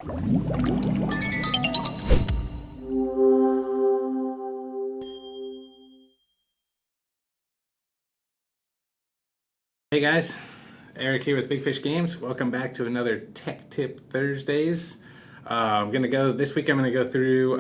Hey guys, Eric here with Big Fish Games. Welcome back to another Tech Tip Thursdays. I'm gonna go through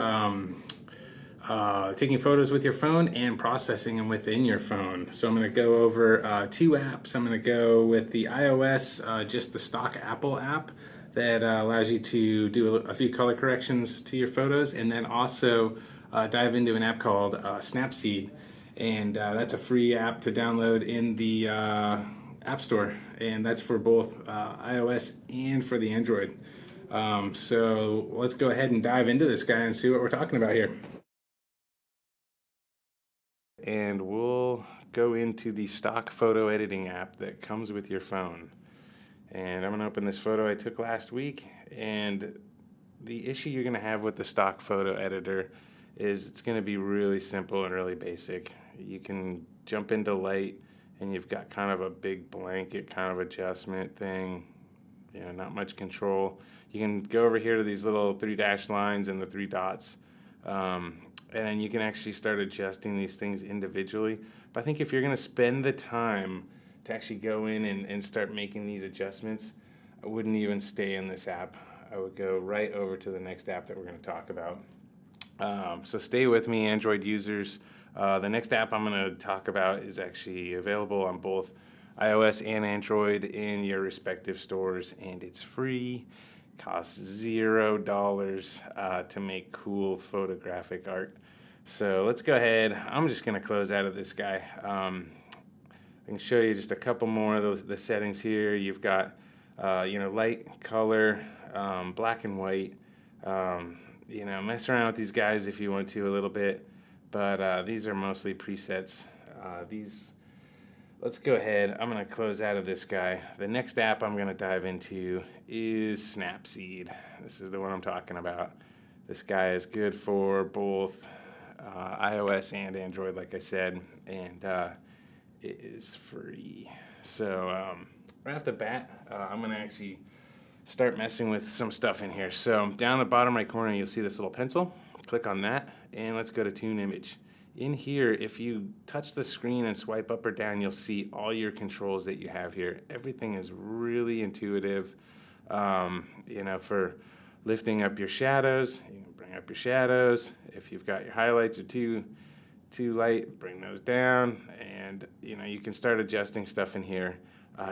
taking photos with your phone and processing them within your phone. So I'm gonna go over two apps. I'm gonna go with the iOS, just the stock Apple app that allows you to do a few color corrections to your photos, and then also dive into an app called Snapseed, and that's a free app to download in the App Store, and that's for both iOS and for the Android. So let's go ahead and dive into this guy and see what we're talking about here. And we'll go into the stock photo editing app that comes with your phone. And I'm gonna open this photo I took last week, and the issue you're gonna have with the stock photo editor is it's gonna be really simple and really basic. You can jump into Light and you've got kind of a big blanket kind of adjustment thing, not much control. You can go over here to these little three dashed lines and the three dots, and then you can actually start adjusting these things individually. But I think if you're gonna spend the time to actually go in and start making these adjustments, I wouldn't even stay in this app. I would go right over to the next app that we're gonna talk about. So stay with me, Android users. The next app I'm going to talk about is actually available on both iOS and Android in your respective stores, and it's free. Costs $0 to make cool photographic art. So let's go ahead. I'm just going to close out of this guy. I can show you just a couple more of the settings here. You've got light, color, black and white. Mess around with these guys if you want to a little bit, but these are mostly presets. Let's go ahead. I'm going to close out of this guy. The next app I'm going to dive into is Snapseed. This is the one I'm talking about. This guy is good for both iOS and Android, like I said, and it is free. So right off the bat, I'm going to actually start messing with some stuff in here. So down the bottom right corner, you'll see this little pencil. Click on that, and let's go to Tune Image. In here, if you touch the screen and swipe up or down, you'll see all your controls that you have here. Everything is really intuitive. For lifting up your shadows, you can bring up your shadows. If you've got your highlights are too light, bring those down, and you can start adjusting stuff in here.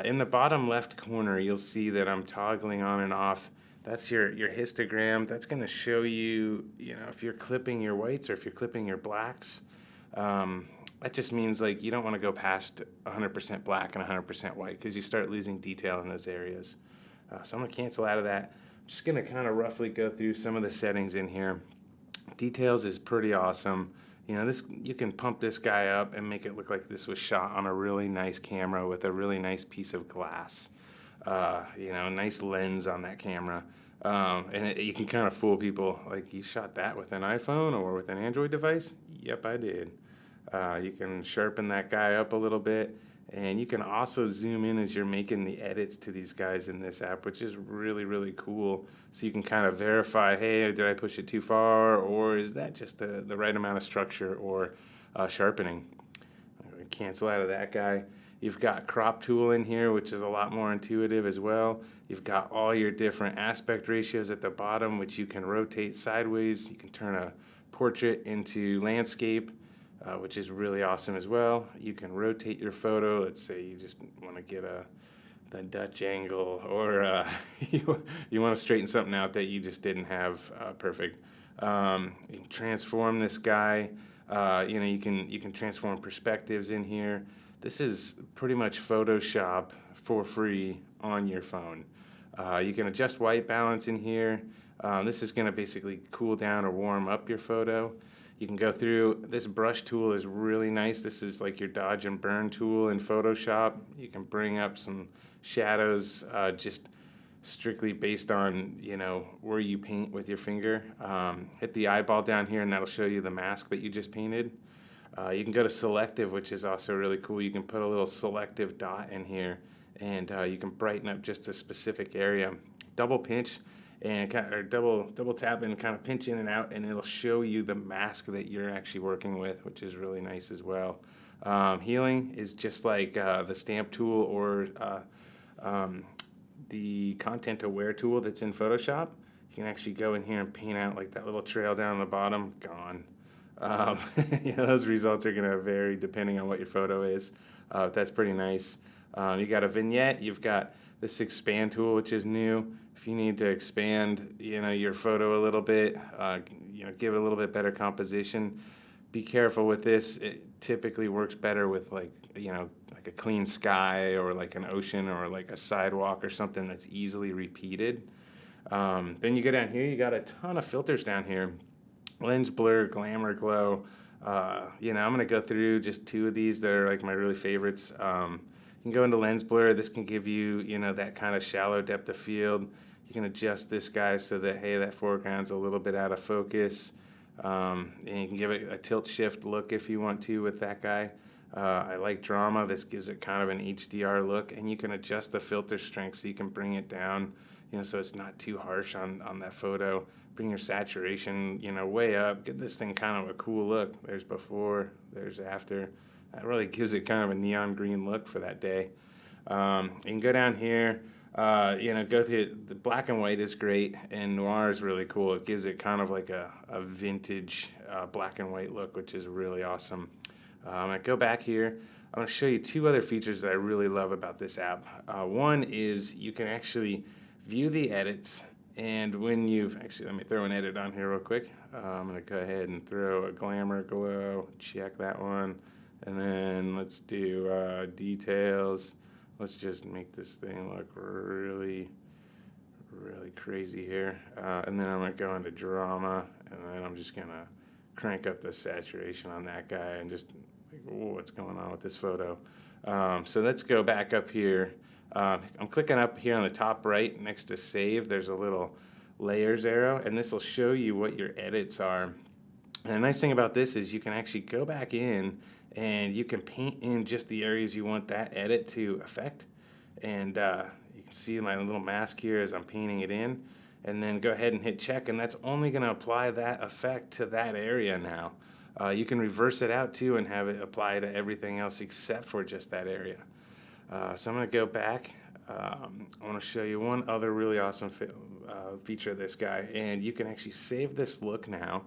In the bottom left corner, you'll see that I'm toggling on and off. That's your histogram. That's going to show you, if you're clipping your whites or if you're clipping your blacks. That just means you don't want to go past 100% black and 100% white because you start losing detail in those areas. So I'm going to cancel out of that. I'm just going to kind of roughly go through some of the settings in here. Details is pretty awesome. You can pump this guy up and make it look like this was shot on a really nice camera with a really nice piece of glass. A nice lens on that camera. You can kind of fool people, like, you shot that with an iPhone or with an Android device? Yep, I did. You can sharpen that guy up a little bit, and you can also zoom in as you're making the edits to these guys in this app, which is really, really cool. So you can kind of verify, hey, did I push it too far, or is that just the right amount of structure or sharpening? I'm going to cancel out of that guy. You've got crop tool in here, which is a lot more intuitive as well. You've got all your different aspect ratios at the bottom, which you can rotate sideways. You can turn a portrait into landscape, which is really awesome as well. You can rotate your photo. Let's say you just want to get the Dutch angle, or you want to straighten something out that you just didn't have perfect. You can transform this guy. You can transform perspectives in here. This is pretty much Photoshop for free on your phone. You can adjust white balance in here. This is going to basically cool down or warm up your photo. You can go through, this brush tool is really nice. This is like your dodge and burn tool in Photoshop. You can bring up some shadows just strictly based on, where you paint with your finger. Hit the eyeball down here and that'll show you the mask that you just painted. You can go to selective, which is also really cool. You can put a little selective dot in here, and you can brighten up just a specific area. Double pinch, and or double tap and kind of pinch in and out, and it'll show you the mask that you're actually working with, which is really nice as well. Healing is just like the stamp tool or the content aware tool that's in Photoshop. You can actually go in here and paint out like that little trail down the bottom, gone. Those results are going to vary depending on what your photo is. That's pretty nice. You got a vignette. You've got this expand tool, which is new. If you need to expand, your photo a little bit, give it a little bit better composition. Be careful with this. It typically works better with like a clean sky or like an ocean or like a sidewalk or something that's easily repeated. Then you go down here. You got a ton of filters down here. Lens blur, glamour glow. I'm gonna go through just 2 of these that are like my really favorites. You can go into lens blur. This can give you, that kind of shallow depth of field. You can adjust this guy so that, hey, that foreground's a little bit out of focus. And you can give it a tilt shift look if you want to with that guy. I like drama. This gives it kind of an HDR look, and you can adjust the filter strength so you can bring it down, so it's not too harsh on that photo. Bring your saturation, way up. Get this thing kind of a cool look. There's before, there's after. That really gives it kind of a neon green look for that day. You can go down here, go through the black and white is great, and noir is really cool. It gives it kind of like a vintage black and white look, which is really awesome. I'm going to go back here. I'm going to show you 2 other features that I really love about this app. One is you can actually view the edits, and when let me throw an edit on here real quick. I'm going to go ahead and throw a glamour glow, check that one, and then let's do details. Let's just make this thing look really, really crazy here. And then I'm going to go into drama, and then I'm just going to crank up the saturation on that guy and just what's going on with this photo. So let's go back up here. I'm clicking up here on the top right next to save. There's a little layers arrow, and this will show you what your edits are. And the nice thing about this is you can actually go back in and you can paint in just the areas you want that edit to affect. And you can see my little mask here as I'm painting it in. And then go ahead and hit check, and that's only going to apply that effect to that area now. You can reverse it out too and have it apply to everything else except for just that area. So I'm going to go back. I want to show you one other really awesome feature of this guy, and you can actually save this look now.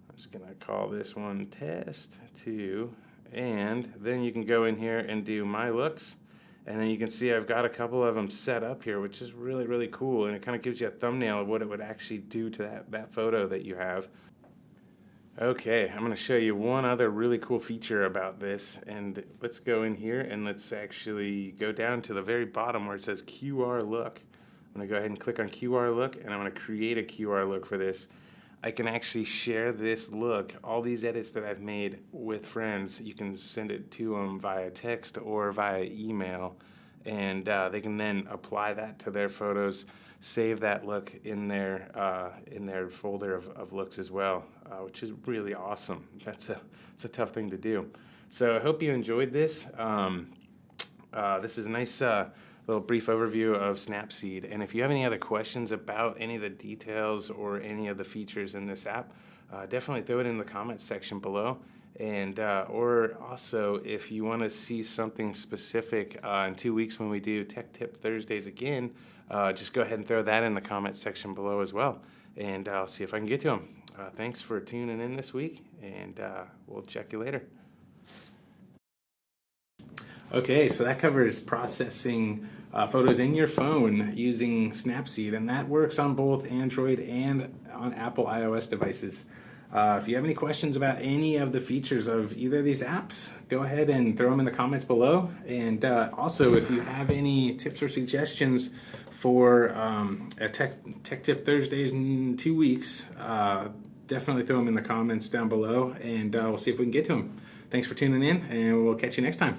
I'm just going to call this one test 2, and then you can go in here and do my looks. And then you can see I've got a couple of them set up here, which is really, really cool. And it kind of gives you a thumbnail of what it would actually do to that photo that you have. Okay, I'm going to show you one other really cool feature about this. And let's go in here and let's actually go down to the very bottom where it says QR look. I'm going to go ahead and click on QR look, and I'm going to create a QR look for this. I can actually share this look, all these edits that I've made with friends. You can send it to them via text or via email, and they can then apply that to their photos, save that look in their folder of looks as well, which is really awesome. It's a tough thing to do. So I hope you enjoyed this. This is a nice little brief overview of Snapseed. And if you have any other questions about any of the details or any of the features in this app, definitely throw it in the comments section below. And or also, if you want to see something specific in 2 weeks when we do Tech Tip Thursdays again, just go ahead and throw that in the comments section below as well. And I'll see if I can get to them. Thanks for tuning in this week, and we'll check you later. Okay, so that covers processing photos in your phone using Snapseed, and that works on both Android and on Apple iOS devices. If you have any questions about any of the features of either of these apps, go ahead and throw them in the comments below. And also, if you have any tips or suggestions for a Tech Tip Thursdays in 2 weeks, definitely throw them in the comments down below, and we'll see if we can get to them. Thanks for tuning in, and we'll catch you next time.